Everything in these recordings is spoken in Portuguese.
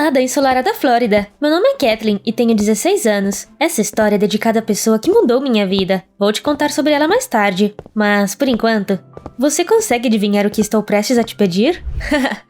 Olá, da ensolarada Flórida. Meu nome é Kathleen e tenho 16 anos. Essa história é dedicada à pessoa que mudou minha vida. Vou te contar sobre ela mais tarde, mas, por enquanto, você consegue adivinhar o que estou prestes a te pedir?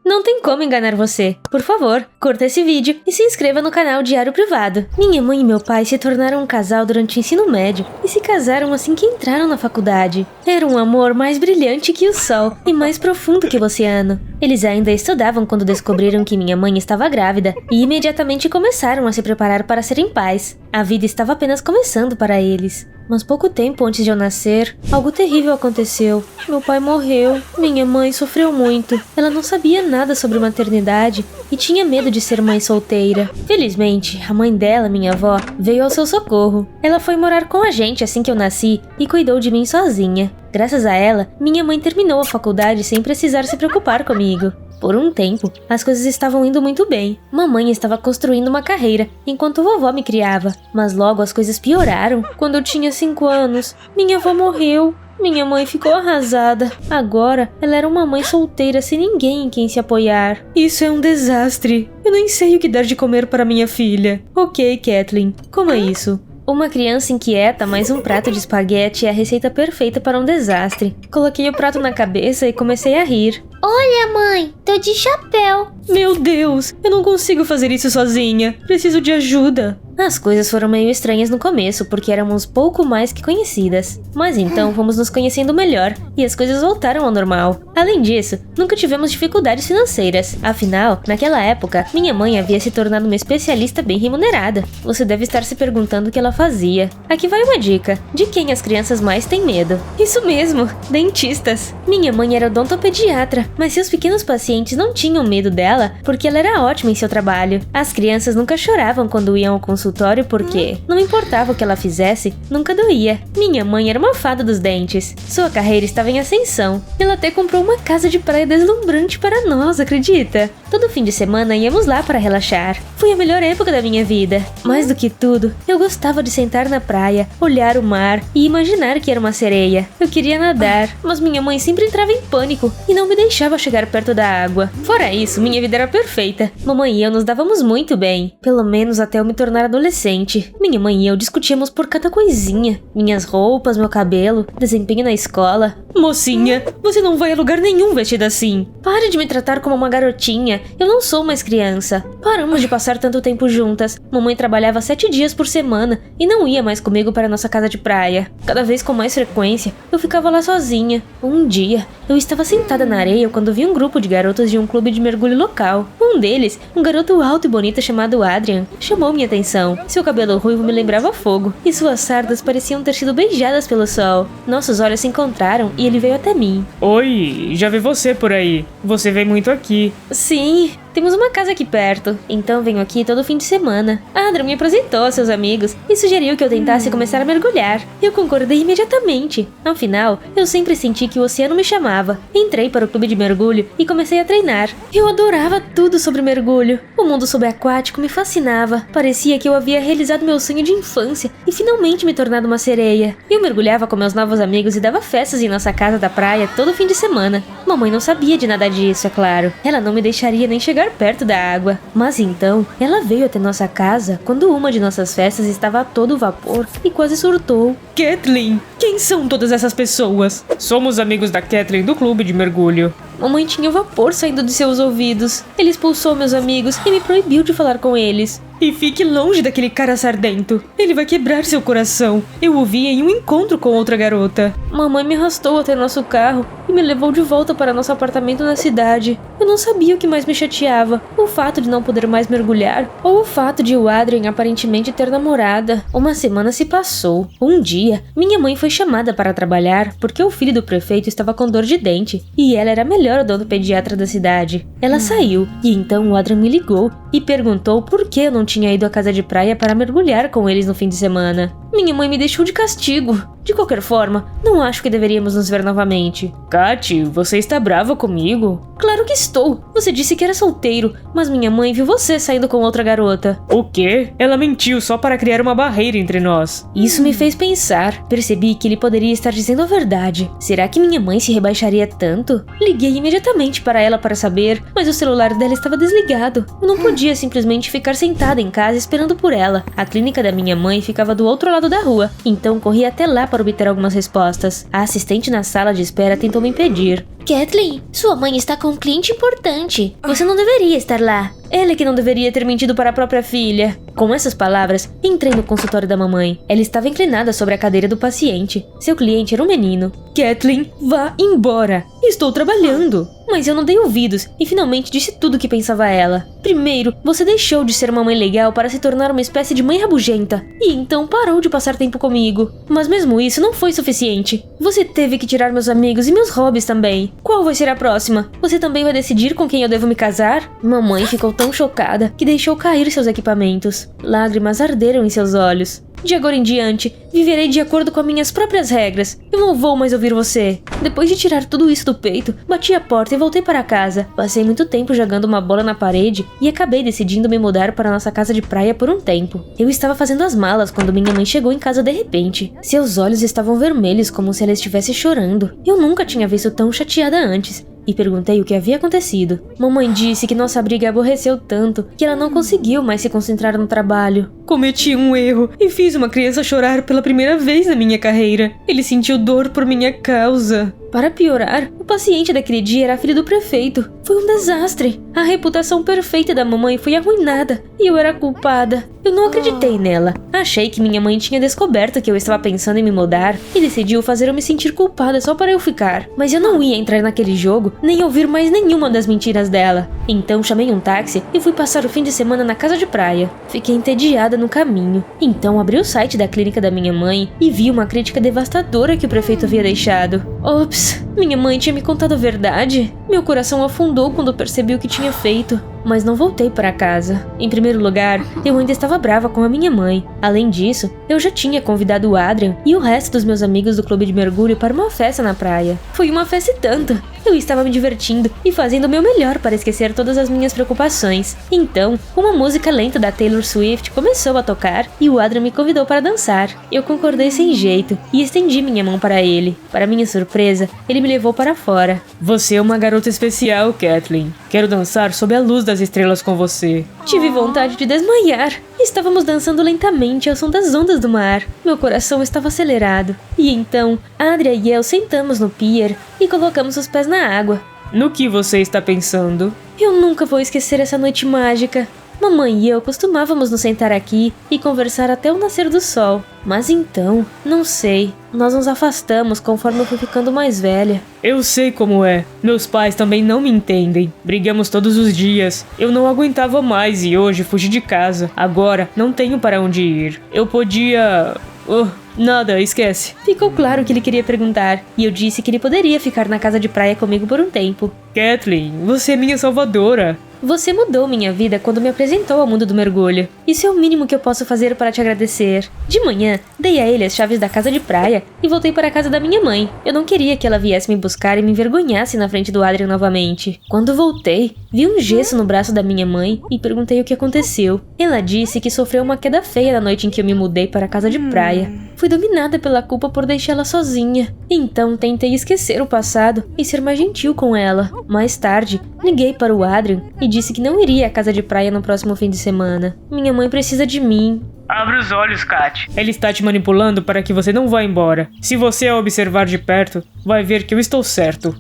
Não tem como enganar você. Por favor, curta esse vídeo e se inscreva no canal Diário Privado. Minha mãe e meu pai se tornaram um casal durante o ensino médio e se casaram assim que entraram na faculdade. Era um amor mais brilhante que o sol e mais profundo que o oceano. Eles ainda estudavam quando descobriram que minha mãe estava grávida e imediatamente começaram a se preparar para serem pais. A vida estava apenas começando para eles. Mas pouco tempo antes de eu nascer, algo terrível aconteceu. Meu pai morreu. Minha mãe sofreu muito. Ela não sabia nada sobre maternidade e tinha medo de ser mãe solteira. Felizmente, a mãe dela, minha avó, veio ao seu socorro. Ela foi morar com a gente assim que eu nasci e cuidou de mim sozinha. Graças a ela, minha mãe terminou a faculdade sem precisar se preocupar comigo. Por um tempo, as coisas estavam indo muito bem. Mamãe estava construindo uma carreira, enquanto vovó me criava. Mas logo as coisas pioraram. Quando eu tinha 5 anos, minha avó morreu. Minha mãe ficou arrasada. Agora, ela era uma mãe solteira sem ninguém em quem se apoiar. Isso é um desastre. Eu nem sei o que dar de comer para minha filha. Ok, Kathleen, como é isso? Uma criança inquieta mais um prato de espaguete é a receita perfeita para um desastre. Coloquei o prato na cabeça e comecei a rir. Olha, mãe, tô de chapéu. Meu Deus, eu não consigo fazer isso sozinha. Preciso de ajuda. As coisas foram meio estranhas no começo, porque éramos pouco mais que conhecidas. Mas então fomos nos conhecendo melhor, e as coisas voltaram ao normal. Além disso, nunca tivemos dificuldades financeiras. Afinal, naquela época, minha mãe havia se tornado uma especialista bem remunerada. Você deve estar se perguntando o que ela fazia. Aqui vai uma dica. De quem as crianças mais têm medo? Isso mesmo, dentistas. Minha mãe era odontopediatra, mas seus pequenos pacientes não tinham medo dela, porque ela era ótima em seu trabalho. As crianças nunca choravam quando iam ao consultório porque, não importava o que ela fizesse, nunca doía. Minha mãe era uma fada dos dentes. Sua carreira estava em ascensão. Ela até comprou uma casa de praia deslumbrante para nós, acredita? Todo fim de semana íamos lá para relaxar. Foi a melhor época da minha vida. Mais do que tudo, eu gostava de sentar na praia, olhar o mar e imaginar que era uma sereia. Eu queria nadar, mas minha mãe sempre entrava em pânico e não me deixava chegar perto da água. Fora isso, minha vida era perfeita. Mamãe e eu nos dávamos muito bem, pelo menos até eu me tornar adolescente. Minha mãe e eu discutíamos por cada coisinha. Minhas roupas, meu cabelo, desempenho na escola. Mocinha, você não vai a lugar nenhum vestida assim. Pare de me tratar como uma garotinha. Eu não sou mais criança. Paramos de passar tanto tempo juntas. Mamãe trabalhava 7 dias por semana e não ia mais comigo para nossa casa de praia. Cada vez com mais frequência, eu ficava lá sozinha. Um dia, eu estava sentada na areia quando vi um grupo de garotos de um clube de mergulho local. Um deles, um garoto alto e bonito chamado Adrian, chamou minha atenção. Seu cabelo ruivo me lembrava fogo e suas sardas pareciam ter sido beijadas pelo sol. Nossos olhos se encontraram e ele veio até mim. Oi, já vi você por aí. Você vem muito aqui. Sim, temos uma casa aqui perto, então venho aqui todo fim de semana. Adrian me apresentou a seus amigos e sugeriu que eu tentasse começar a mergulhar. Eu concordei imediatamente. Afinal, eu sempre senti que o oceano me chamava. Entrei para o clube de mergulho e comecei a treinar. Eu adorava tudo sobre mergulho. O mundo subaquático me fascinava. Parecia que eu havia realizado meu sonho de infância e finalmente me tornado uma sereia. Eu mergulhava com meus novos amigos e dava festas em nossa casa da praia todo fim de semana. Mamãe não sabia de nada disso, é claro. Ela não me deixaria nem chegar perto da água. Mas então, ela veio até nossa casa quando uma de nossas festas estava a todo vapor e quase surtou. Kathleen, quem são todas essas pessoas? Somos amigos da Kathleen do clube de mergulho. Mamãe tinha vapor saindo de seus ouvidos. Ele expulsou meus amigos e me proibiu de falar com eles. E fique longe daquele cara sardento. Ele vai quebrar seu coração. Eu o vi em um encontro com outra garota. Mamãe me arrastou até nosso carro e me levou de volta para nosso apartamento na cidade. Eu não sabia o que mais me chateava. O fato de não poder mais mergulhar ou o fato de o Adrian aparentemente ter namorada. Uma semana se passou. Um dia, minha mãe foi chamada para trabalhar porque o filho do prefeito estava com dor de dente e ela era a melhor odontopediatra da cidade. Ela saiu e então o Adrian me ligou e perguntou por que eu não tinha ido à casa de praia para mergulhar com eles no fim de semana. Minha mãe me deixou de castigo. De qualquer forma, não acho que deveríamos nos ver novamente. Kat, você está brava comigo? Claro que estou. Você disse que era solteiro, mas minha mãe viu você saindo com outra garota. O quê? Ela mentiu só para criar uma barreira entre nós. Isso me fez pensar. Percebi que ele poderia estar dizendo a verdade. Será que minha mãe se rebaixaria tanto? Liguei imediatamente para ela para saber, mas o celular dela estava desligado. Eu não podia simplesmente ficar sentada em casa esperando por ela. A clínica da minha mãe ficava do outro lado da rua, então corri até lá para obter algumas respostas. A assistente na sala de espera tentou me impedir. Kathleen, sua mãe está com um cliente importante. Você não deveria estar lá. Ela é que não deveria ter mentido para a própria filha. Com essas palavras, entrei no consultório da mamãe. Ela estava inclinada sobre a cadeira do paciente. Seu cliente era um menino. Kathleen, vá embora. Estou trabalhando. Mas eu não dei ouvidos e finalmente disse tudo o que pensava ela. Primeiro, você deixou de ser uma mãe legal para se tornar uma espécie de mãe rabugenta. E então parou de passar tempo comigo. Mas mesmo isso não foi suficiente. Você teve que tirar meus amigos e meus hobbies também. Qual vai ser a próxima? Você também vai decidir com quem eu devo me casar? Mamãe ficou tão chocada que deixou cair seus equipamentos. Lágrimas arderam em seus olhos. De agora em diante, viverei de acordo com as minhas próprias regras. Eu não vou mais ouvir você. Depois de tirar tudo isso do peito, bati a porta e voltei para casa. Passei muito tempo jogando uma bola na parede e acabei decidindo me mudar para nossa casa de praia por um tempo. Eu estava fazendo as malas quando minha mãe chegou em casa de repente. Seus olhos estavam vermelhos como se ela estivesse chorando. Eu nunca tinha visto tão chateada antes. E perguntei o que havia acontecido. Mamãe disse que nossa briga aborreceu tanto que ela não conseguiu mais se concentrar no trabalho. Cometi um erro e fiz uma criança chorar pela primeira vez na minha carreira. Ele sentiu dor por minha causa. Para piorar, o paciente daquele dia era filho do prefeito. Foi um desastre. A reputação perfeita da mamãe foi arruinada e eu era a culpada. Eu não acreditei nela. Achei que minha mãe tinha descoberto que eu estava pensando em me mudar e decidiu fazer eu me sentir culpada só para eu ficar. Mas eu não ia entrar naquele jogo nem ouvir mais nenhuma das mentiras dela. Então chamei um táxi e fui passar o fim de semana na casa de praia. Fiquei entediada no caminho. Então abri o site da clínica da minha mãe e vi uma crítica devastadora que o prefeito havia deixado. Ops, minha mãe tinha me contado a verdade? Meu coração afundou quando percebi o que tinha feito. Mas não voltei para casa. Em primeiro lugar, eu ainda estava brava com a minha mãe. Além disso, eu já tinha convidado o Adrian e o resto dos meus amigos do clube de mergulho para uma festa na praia. Foi uma festa e tanto. Eu estava me divertindo e fazendo o meu melhor para esquecer todas as minhas preocupações. Então, uma música lenta da Taylor Swift começou a tocar e o Adrian me convidou para dançar. Eu concordei sem jeito e estendi minha mão para ele. Para minha surpresa, ele me levou para fora. Você é uma garota especial, Kathleen. Quero dançar sob a luz das estrelas com você. Tive vontade de desmaiar. Estávamos dançando lentamente ao som das ondas do mar. Meu coração estava acelerado. E então, Adria e eu sentamos no pier e colocamos os pés na água. No que você está pensando? Eu nunca vou esquecer essa noite mágica. Mamãe e eu costumávamos nos sentar aqui e conversar até o nascer do sol. Mas então, não sei, nós nos afastamos conforme eu fui ficando mais velha. Eu sei como é. Meus pais também não me entendem. Brigamos todos os dias. Eu não aguentava mais e hoje fugi de casa. Agora, não tenho para onde ir. Eu podia... nada, esquece. Ficou claro que ele queria perguntar, e eu disse que ele poderia ficar na casa de praia comigo por um tempo. Kathleen, você é minha salvadora. Você mudou minha vida quando me apresentou ao mundo do mergulho. Isso é o mínimo que eu posso fazer para te agradecer. De manhã, dei a ele as chaves da casa de praia e voltei para a casa da minha mãe. Eu não queria que ela viesse me buscar e me envergonhasse na frente do Adrian novamente. Quando voltei, vi um gesso no braço da minha mãe e perguntei o que aconteceu. Ela disse que sofreu uma queda feia na noite em que eu me mudei para a casa de praia. Fui dominada pela culpa por deixá-la sozinha. Então tentei esquecer o passado e ser mais gentil com ela. Mais tarde, liguei para o Adrian e disse que não iria à casa de praia no próximo fim de semana. Minha mãe precisa de mim. Abre os olhos, Kat. Ele está te manipulando para que você não vá embora. Se você a observar de perto, vai ver que eu estou certo.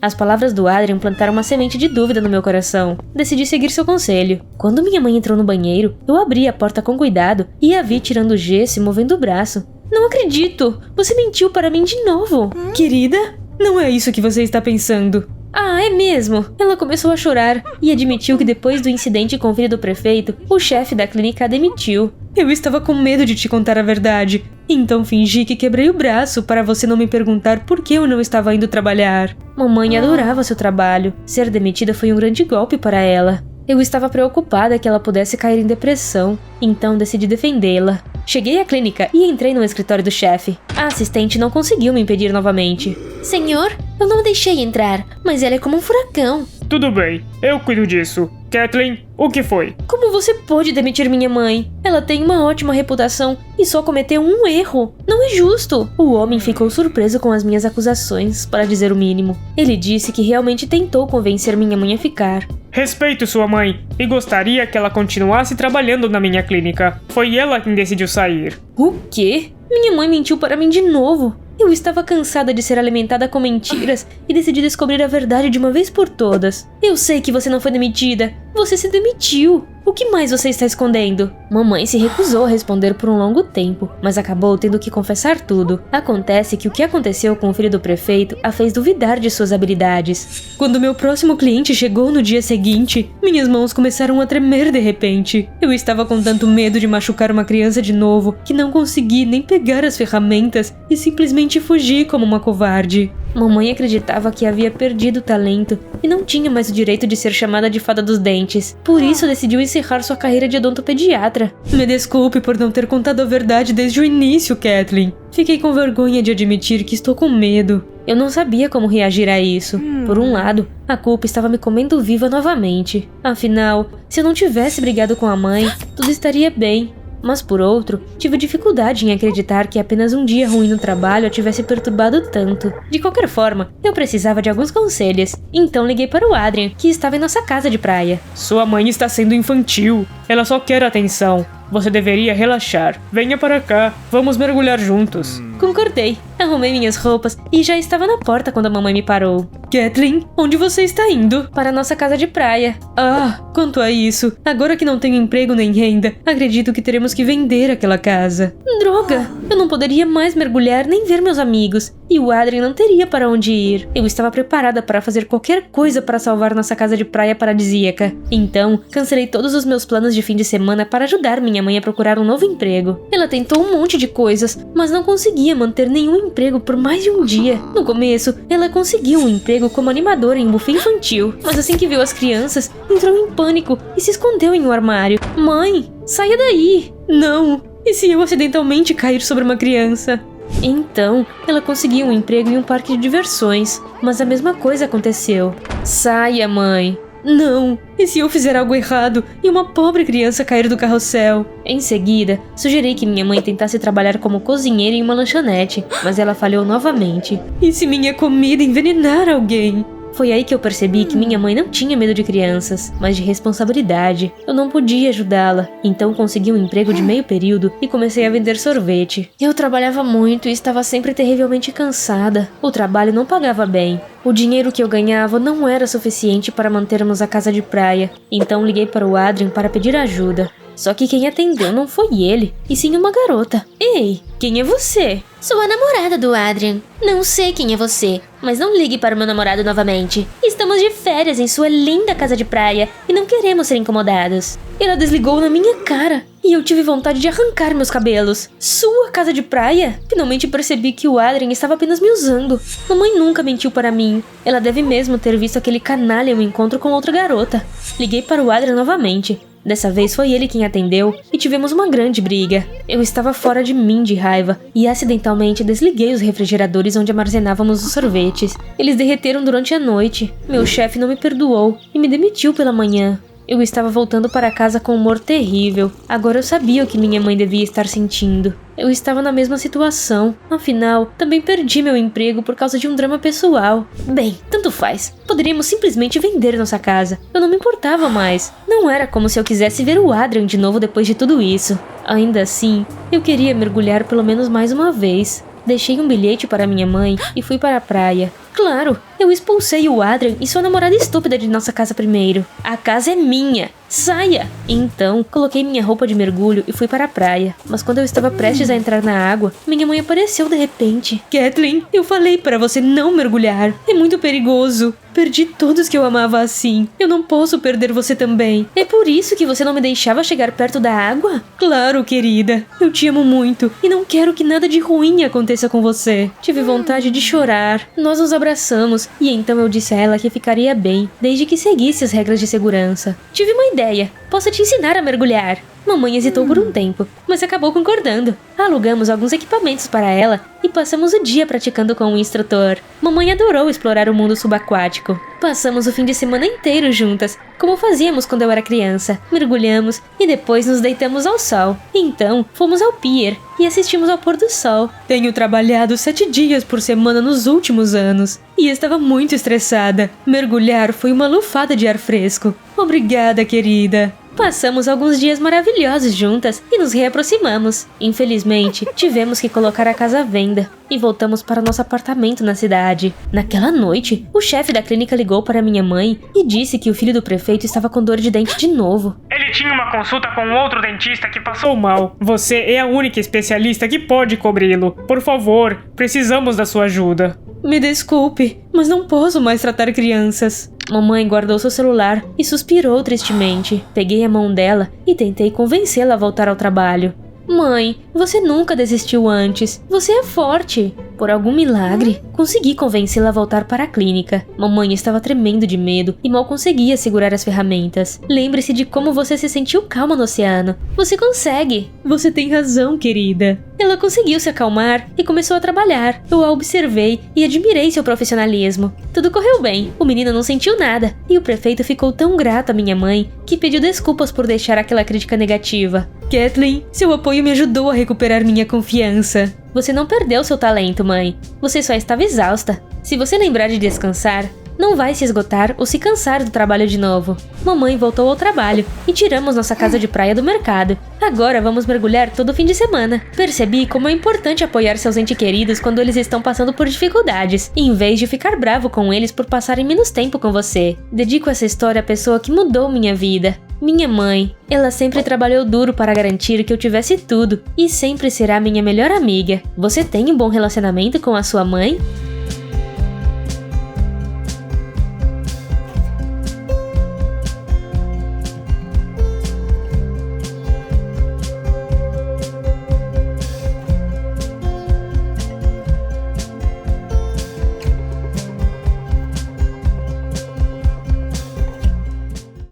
As palavras do Adrian plantaram uma semente de dúvida no meu coração. Decidi seguir seu conselho. Quando minha mãe entrou no banheiro, eu abri a porta com cuidado e a vi tirando o gesso e movendo o braço. Não acredito! Você mentiu para mim de novo! Querida, não é isso que você está pensando. Ah, é mesmo? Ela começou a chorar e admitiu que depois do incidente com o filho do prefeito, o chefe da clínica a demitiu. Eu estava com medo de te contar a verdade, então fingi que quebrei o braço para você não me perguntar por que eu não estava indo trabalhar. Mamãe adorava seu trabalho. Ser demitida foi um grande golpe para ela. Eu estava preocupada que ela pudesse cair em depressão, então decidi defendê-la. Cheguei à clínica e entrei no escritório do chefe. A assistente não conseguiu me impedir novamente. Senhor, eu não deixei entrar, mas ela é como um furacão. Tudo bem, eu cuido disso. Kathleen, o que foi? Como você pôde demitir minha mãe? Ela tem uma ótima reputação e só cometeu um erro. Não é justo. O homem ficou surpreso com as minhas acusações, para dizer o mínimo. Ele disse que realmente tentou convencer minha mãe a ficar. Respeito sua mãe e gostaria que ela continuasse trabalhando na minha clínica. Foi ela quem decidiu sair. O quê? Minha mãe mentiu para mim de novo. Eu estava cansada de ser alimentada com mentiras e decidi descobrir a verdade de uma vez por todas. Eu sei que você não foi demitida. Você se demitiu. O que mais você está escondendo? Mamãe se recusou a responder por um longo tempo, mas acabou tendo que confessar tudo. Acontece que o que aconteceu com o filho do prefeito a fez duvidar de suas habilidades. Quando meu próximo cliente chegou no dia seguinte, minhas mãos começaram a tremer de repente. Eu estava com tanto medo de machucar uma criança de novo que não consegui nem pegar as ferramentas e simplesmente fugi como uma covarde. Mamãe acreditava que havia perdido o talento e não tinha mais o direito de ser chamada de fada dos dentes. Por isso decidiu encerrar sua carreira de odontopediatra. Me desculpe por não ter contado a verdade desde o início, Kathleen. Fiquei com vergonha de admitir que estou com medo. Eu não sabia como reagir a isso. Por um lado, a culpa estava me comendo viva novamente. Afinal, se eu não tivesse brigado com a mãe, tudo estaria bem. Mas por outro, tive dificuldade em acreditar que apenas um dia ruim no trabalho a tivesse perturbado tanto. De qualquer forma, eu precisava de alguns conselhos, então liguei para o Adrian, que estava em nossa casa de praia. Sua mãe está sendo infantil. Ela só quer atenção. Você deveria relaxar. Venha para cá. Vamos mergulhar juntos. Concordei. Arrumei minhas roupas e já estava na porta quando a mamãe me parou. Kathleen, onde você está indo? Para a nossa casa de praia. Ah, quanto a isso, agora que não tenho emprego nem renda, acredito que teremos que vender aquela casa. Droga! Eu não poderia mais mergulhar nem ver meus amigos. E o Adrian não teria para onde ir. Eu estava preparada para fazer qualquer coisa para salvar nossa casa de praia paradisíaca. Então, cancelei todos os meus planos de fim de semana para ajudar minha mãe a procurar um novo emprego. Ela tentou um monte de coisas, mas não conseguia manter nenhum emprego por mais de um dia. No começo, ela conseguiu um emprego como animadora em um buffet infantil, mas assim que viu as crianças, entrou em pânico e se escondeu em um armário. Mãe, saia daí! Não! E se eu acidentalmente cair sobre uma criança? Então, ela conseguiu um emprego em um parque de diversões, mas a mesma coisa aconteceu. Saia, mãe! Não! E se eu fizer algo errado e uma pobre criança cair do carrossel? Em seguida, sugeri que minha mãe tentasse trabalhar como cozinheira em uma lanchonete, mas ela falhou novamente. E se minha comida envenenar alguém? Foi aí que eu percebi que minha mãe não tinha medo de crianças, mas de responsabilidade. Eu não podia ajudá-la, então consegui um emprego de meio período e comecei a vender sorvete. Eu trabalhava muito e estava sempre terrivelmente cansada. O trabalho não pagava bem. O dinheiro que eu ganhava não era suficiente para mantermos a casa de praia, então liguei para o Adrian para pedir ajuda. Só que quem atendeu não foi ele, e sim uma garota. Ei, quem é você? Sou a namorada do Adrian. Não sei quem é você, mas não ligue para o meu namorado novamente. Estamos de férias em sua linda casa de praia e não queremos ser incomodados. Ela desligou na minha cara e eu tive vontade de arrancar meus cabelos. Sua casa de praia? Finalmente percebi que o Adrian estava apenas me usando. Mamãe nunca mentiu para mim. Ela deve mesmo ter visto aquele canalha em um encontro com outra garota. Liguei para o Adrian novamente. Dessa vez foi ele quem atendeu e tivemos uma grande briga. Eu estava fora de mim de raiva e acidentalmente desliguei os refrigeradores onde armazenávamos os sorvetes. Eles derreteram durante a noite. Meu chefe não me perdoou e me demitiu pela manhã. Eu estava voltando para casa com um humor terrível. Agora eu sabia o que minha mãe devia estar sentindo. Eu estava na mesma situação. Afinal, também perdi meu emprego por causa de um drama pessoal. Bem, tanto faz. Poderíamos simplesmente vender nossa casa. Eu não me importava mais. Não era como se eu quisesse ver o Adrian de novo depois de tudo isso. Ainda assim, eu queria mergulhar pelo menos mais uma vez. Deixei um bilhete para minha mãe e fui para a praia. Claro, eu expulsei o Adrian e sua namorada estúpida de nossa casa primeiro. A casa é minha. Saia! Então, coloquei minha roupa de mergulho e fui para a praia. Mas quando eu estava prestes a entrar na água, minha mãe apareceu de repente. Kathleen, eu falei para você não mergulhar. É muito perigoso. Perdi todos que eu amava assim. Eu não posso perder você também. É por isso que você não me deixava chegar perto da água? Claro, querida. Eu te amo muito e não quero que nada de ruim aconteça com você. Tive vontade de chorar. Nós nos abraçamos e então eu disse a ela que ficaria bem, desde que seguisse as regras de segurança. Tive uma ideia. Posso te ensinar a mergulhar. Mamãe hesitou por um tempo, mas acabou concordando. Alugamos alguns equipamentos para ela e passamos o dia praticando com o instrutor. Mamãe adorou explorar o mundo subaquático. Passamos o fim de semana inteiro juntas, como fazíamos quando eu era criança. Mergulhamos e depois nos deitamos ao sol. Então, fomos ao pier e assistimos ao pôr do sol. Tenho trabalhado 7 dias por semana nos últimos anos e estava muito estressada. Mergulhar foi uma lufada de ar fresco. Obrigada, querida. Passamos alguns dias maravilhosos juntas e nos reaproximamos. Infelizmente, tivemos que colocar a casa à venda e voltamos para nosso apartamento na cidade. Naquela noite, o chefe da clínica ligou para minha mãe e disse que o filho do prefeito estava com dor de dente de novo. Ele tinha uma consulta com outro dentista que passou mal. Você é a única especialista que pode cobri-lo. Por favor, precisamos da sua ajuda. Me desculpe, mas não posso mais tratar crianças. Mamãe guardou seu celular e suspirou tristemente. Peguei a mão dela e tentei convencê-la a voltar ao trabalho. Mãe, você nunca desistiu antes. Você é forte. Por algum milagre, consegui convencê-la a voltar para a clínica. Mamãe estava tremendo de medo e mal conseguia segurar as ferramentas. Lembre-se de como você se sentiu calma no oceano. Você consegue. Você tem razão, querida. Ela conseguiu se acalmar e começou a trabalhar. Eu a observei e admirei seu profissionalismo. Tudo correu bem, o menino não sentiu nada. E o prefeito ficou tão grato à minha mãe que pediu desculpas por deixar aquela crítica negativa. Kathleen, seu apoio me ajudou a recuperar minha confiança. Você não perdeu seu talento, mãe. Você só estava exausta. Se você lembrar de descansar, não vai se esgotar ou se cansar do trabalho de novo. Mamãe voltou ao trabalho e tiramos nossa casa de praia do mercado. Agora vamos mergulhar todo fim de semana. Percebi como é importante apoiar seus entes queridos quando eles estão passando por dificuldades, em vez de ficar bravo com eles por passarem menos tempo com você. Dedico essa história à pessoa que mudou minha vida. Minha mãe. Ela sempre trabalhou duro para garantir que eu tivesse tudo e sempre será minha melhor amiga. Você tem um bom relacionamento com a sua mãe?